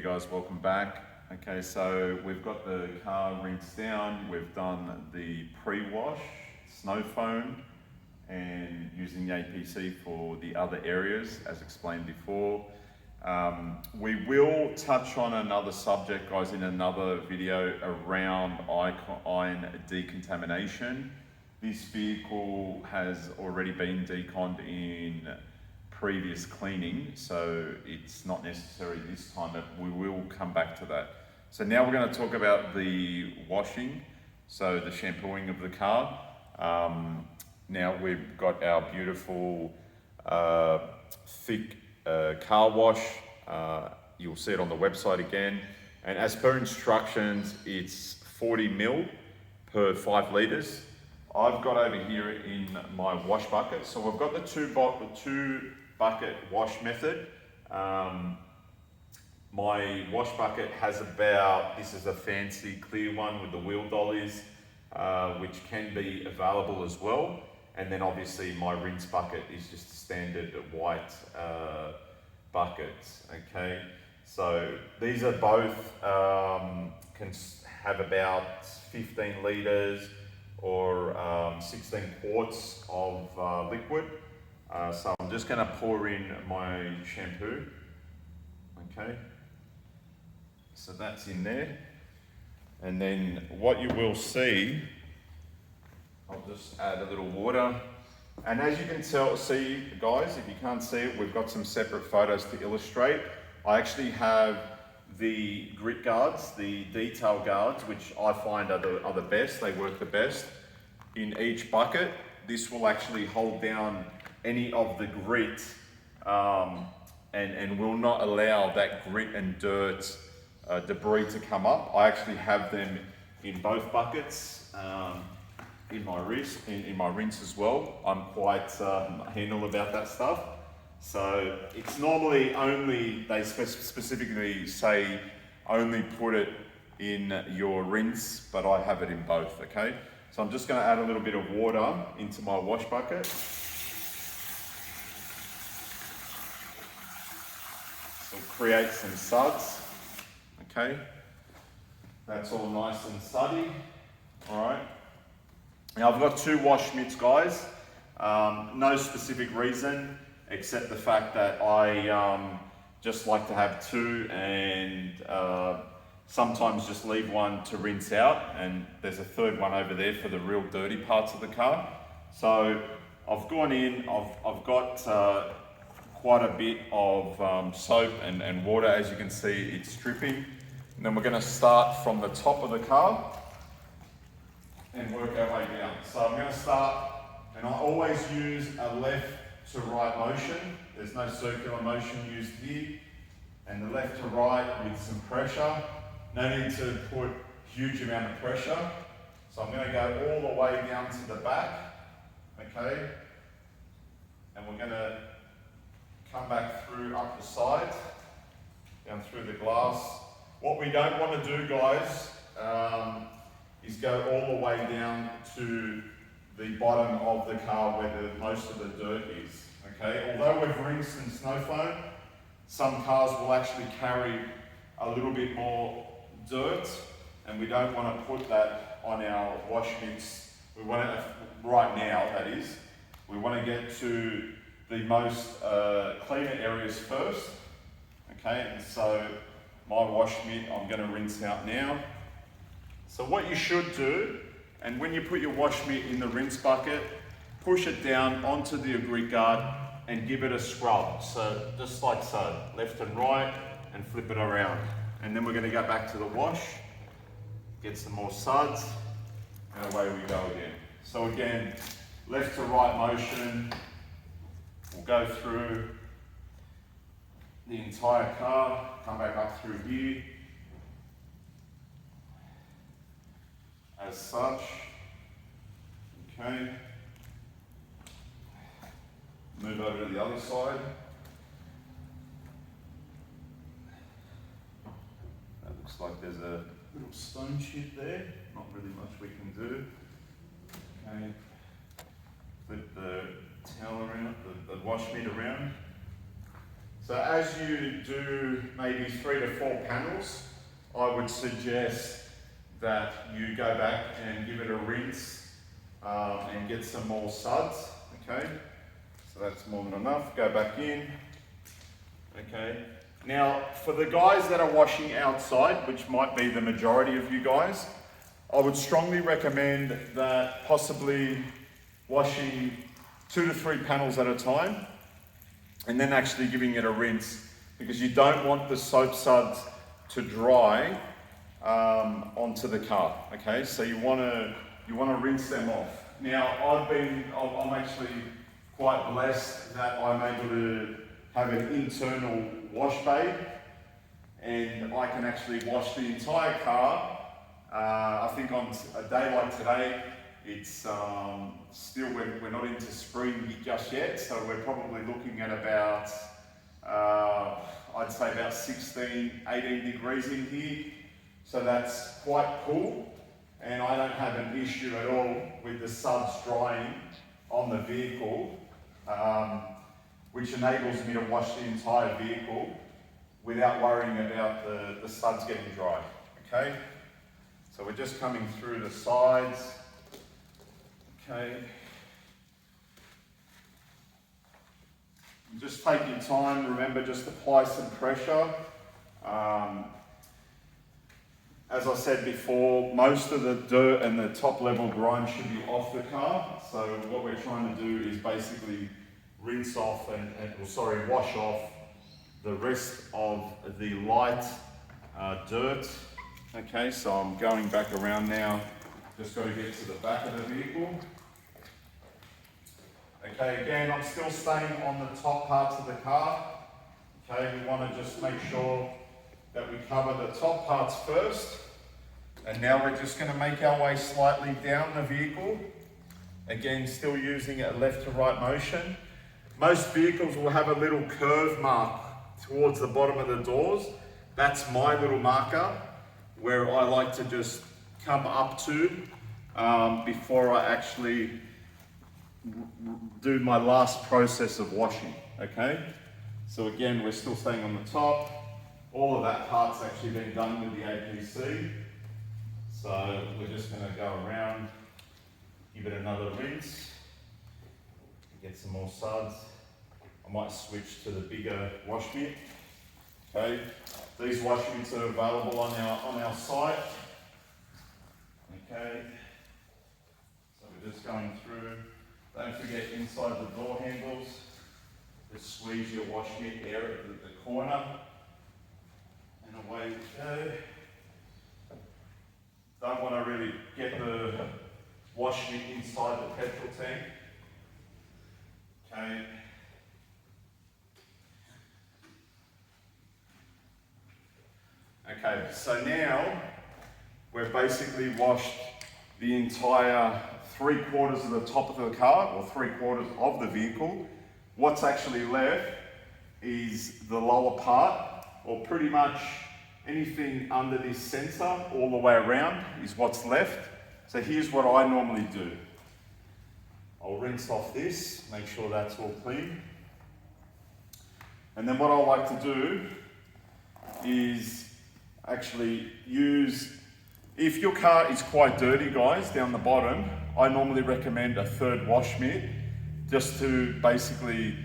Hey guys, welcome back. Okay, so we've got the car rinsed down, we've done the pre-wash, snow foam, and using the APC for the other areas as explained before. We will touch on another subject, guys, in another video around iron decontamination. This vehicle has already been deconned in previous cleaning, so it's not necessary this time, but we will come back to that. So now we're going to talk about the washing, so the shampooing of the car. Now we've got our beautiful thick car wash. You'll see it on the website again, and as per instructions it's 40 ml per 5 litres. I've got over here in my wash bucket, so we've got the two bucket wash method. My wash bucket has about, this is a fancy clear one with the wheel dollies, which can be available as well. And then obviously my rinse bucket is just a standard white bucket, okay? So these are both, can have about 15 litres or 16 quarts of liquid. So I'm just going to pour in my shampoo, okay? So that's in there. And then what you will see, I'll just add a little water. And as you can see, guys, if you can't see it, we've got some separate photos to illustrate. I actually have the grit guards, the detail guards, which I find are the best, they work the best. In each bucket, this will actually hold down any of the grit and will not allow that grit and dirt, debris to come up. I actually have them in both buckets, in my rinse as well. I'm quite anal about that stuff. So it's normally only, they specifically say only put it in your rinse, but I have it in both, okay? So I'm just going to add a little bit of water into my wash bucket. So create some suds, okay? That's all nice and suddy, all right? Now I've got two wash mitts, guys. No specific reason, except the fact that I just like to have two, and sometimes just leave one to rinse out, and there's a third one over there for the real dirty parts of the car. So I've gone in, I've got quite a bit of soap and water. As you can see, it's dripping. And then we're going to start from the top of the car and work our way down. So I'm going to start, and I always use a left to right motion. There's no circular motion used here. And the left to right with some pressure. No need to put huge amount of pressure. So I'm going to go all the way down to the back, okay? And we're going to come back through up the side, down through the glass. What we don't want to do, guys, is go all the way down to the bottom of the car where most of the dirt is, okay? Although we've rinsed and snow foam, some cars will actually carry a little bit more dirt, and we don't want to put that on our wash mitts. We want to, right now that is, we want to get to the most cleaner areas first, okay? And so my wash mitt I'm going to rinse out now. So what you should do, and when you put your wash mitt in the rinse bucket, push it down onto the grit guard and give it a scrub. So just like so, left and right, and flip it around. And then we're going to go back to the wash, get some more suds, and away we go again. So again, left to right motion, we'll go through the entire car, come back up through here, as such, okay. Move over to the other side. That looks like there's a little stone chip there, not really much we can do. Okay, flip the towel around, the wash mitt around. So So as you do maybe 3 to 4 panels, I would suggest that you go back and give it a rinse and get some more suds, okay? So that's more than enough. Go back in, okay? Now, for the guys that are washing outside, which might be the majority of you guys, I would strongly recommend that possibly washing 2 to 3 panels at a time and then actually giving it a rinse, because you don't want the soap suds to dry onto the car, okay? So you want to rinse them off. Now, I'm actually quite blessed that I'm able to have an internal wash bay, and I can actually wash the entire car. I think on a day like today, it's still, we're not into spring just yet, so we're probably looking at about, I'd say about 16, 18 degrees in here. So that's quite cool, and I don't have an issue at all with the suds drying on the vehicle, which enables me to wash the entire vehicle without worrying about the suds getting dry, okay? So we're just coming through the sides, okay? Just take your time, remember, just apply some pressure. As I said before, most of the dirt and the top level grime should be off the car. So what we're trying to do is basically rinse off wash off the rest of the light dirt. Okay, so I'm going back around now. Just got to get to the back of the vehicle. Okay, again, I'm still staying on the top parts of the car. Okay, we want to just make sure that we cover the top parts first. And now we're just going to make our way slightly down the vehicle. Again, still using a left to right motion. Most vehicles will have a little curve mark towards the bottom of the doors. That's my little marker where I like to just come up to before I actually do my last process of washing, okay? So again, we're still staying on the top. All of that part's actually been done with the APC. So we're just going to go around, give it another rinse, get some more suds. I might switch to the bigger wash mitt. Okay, these wash mitts are available on our site. Okay, so we're just going through. Don't forget, inside the door handles, just squeeze your wash mitt there at the corner, and away we go. Don't want to really get the wash mitt inside the petrol tank. Okay. Okay, so now we've basically washed the entire 3/4 of the top of the car, or 3/4 of the vehicle. What's actually left is the lower part, or pretty much anything under this sensor all the way around is what's left. So here's what I normally do. I'll rinse off this, make sure that's all clean. And then what I like to do is actually use, if your car is quite dirty, guys, down the bottom, I normally recommend a third wash mitt just to basically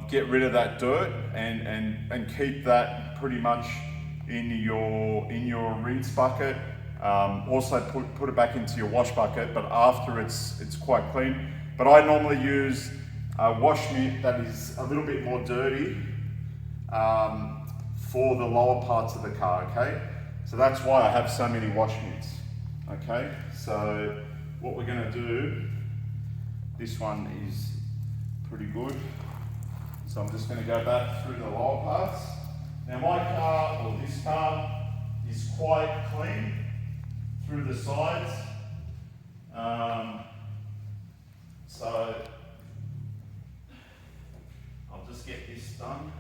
get rid of that dirt and keep that pretty much in your rinse bucket. Also put it back into your wash bucket, but after it's quite clean. But I normally use a wash mitt that is a little bit more dirty for the lower parts of the car, okay? So that's why I have so many wash mitts, okay? So what we're gonna do, this one is pretty good. So I'm just gonna go back through the lower parts. Now my car, or this car, is quite clean through the sides. So I'll just get this done.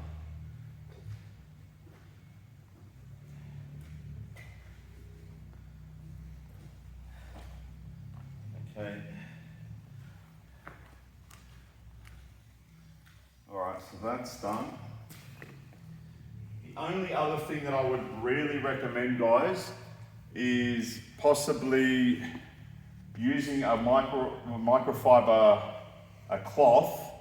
Okay. All right. so that's done. The only other thing that I would really recommend, guys, is possibly using a microfiber cloth,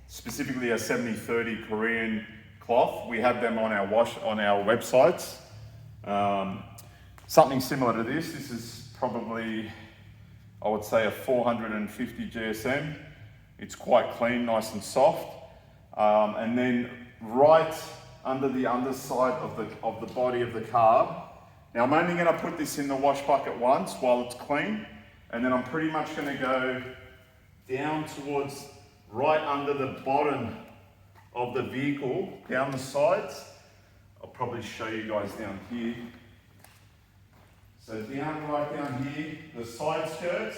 specifically a 70-30 Korean cloth. We have them on our websites. Something similar to this. This is probably, I would say, a 450 GSM. It's quite clean, nice and soft. And then right under the underside of the body of the carb. Now I'm only going to put this in the wash bucket once while it's clean, and then I'm pretty much going to go down towards right under the bottom of the vehicle, down the sides. I'll probably show you guys down here. So right down here, the side skirts,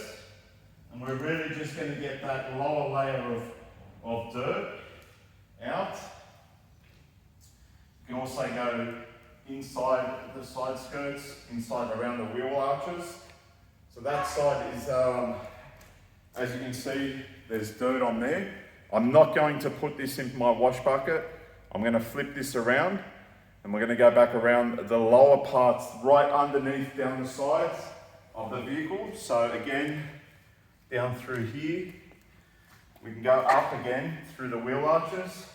and we're really just going to get that lower layer of dirt out. You can also go inside the side skirts, inside around the wheel arches. So that side is, as you can see, there's dirt on there. I'm not going to put this into my wash bucket. I'm going to flip this around, and we're going to go back around the lower parts right underneath down the sides of the vehicle. So again, down through here, we can go up again through the wheel arches,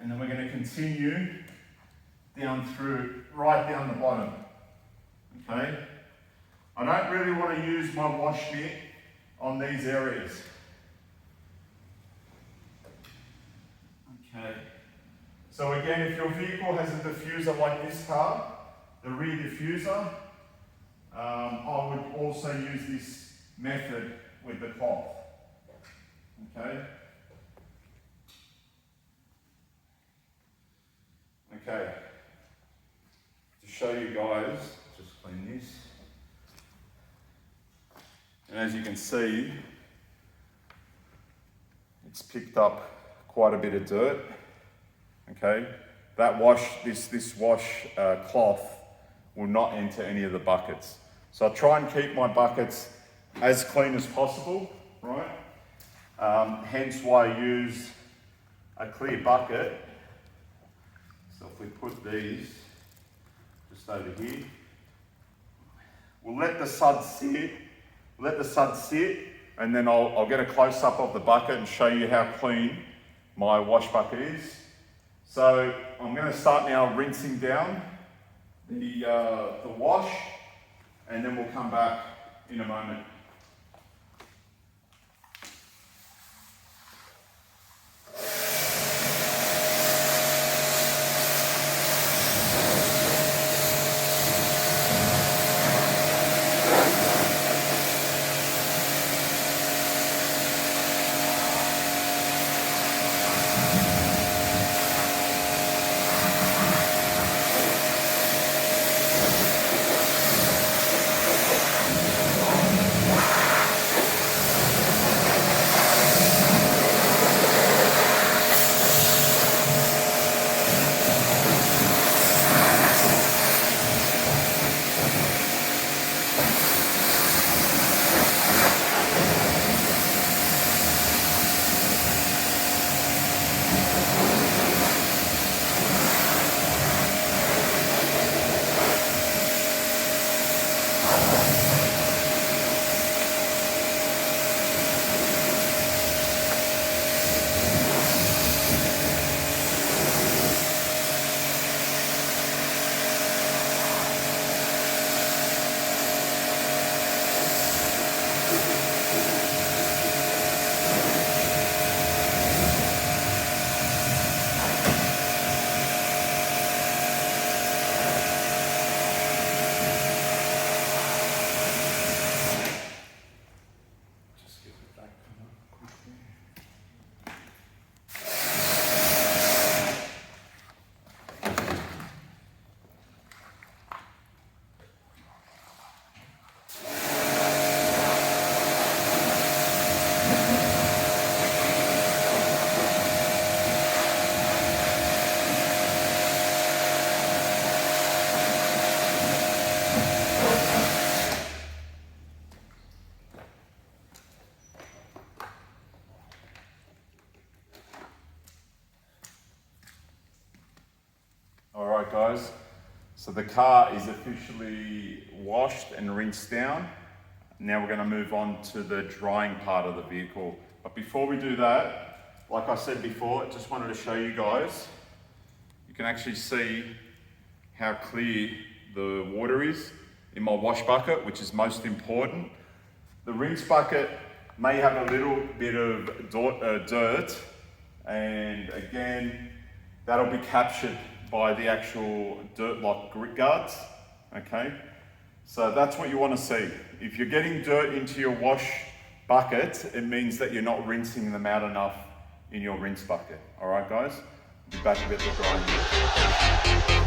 and then we're going to continue down through, right down the bottom, okay? I don't really want to use my wash mitt on these areas. Okay. So again, if your vehicle has a diffuser like this car, the rear diffuser, I would also use this method with the cloth, okay? Okay, to show you guys, just clean this. And as you can see, it's picked up quite a bit of dirt, okay? That wash, this wash cloth will not enter any of the buckets. So I try and keep my buckets as clean as possible, right? Hence why I use a clear bucket. So if we put these just over here, we'll let the sud sit, and then I'll get a close-up of the bucket and show you how clean my wash bucket is. So I'm going to start now rinsing down the wash, and then we'll come back in a moment. guys. So the car is officially washed and rinsed down. Now we're going to move on to the drying part of the vehicle. But before we do that, like I said before, I just wanted to show you guys. You can actually see how clear the water is in my wash bucket, which is most important. The rinse bucket may have a little bit of dirt, and again, that'll be captured by the actual dirt-like grit guards, okay? So that's what you want to see. If you're getting dirt into your wash bucket, it means that you're not rinsing them out enough in your rinse bucket. All right, guys? Be back a bit the drying.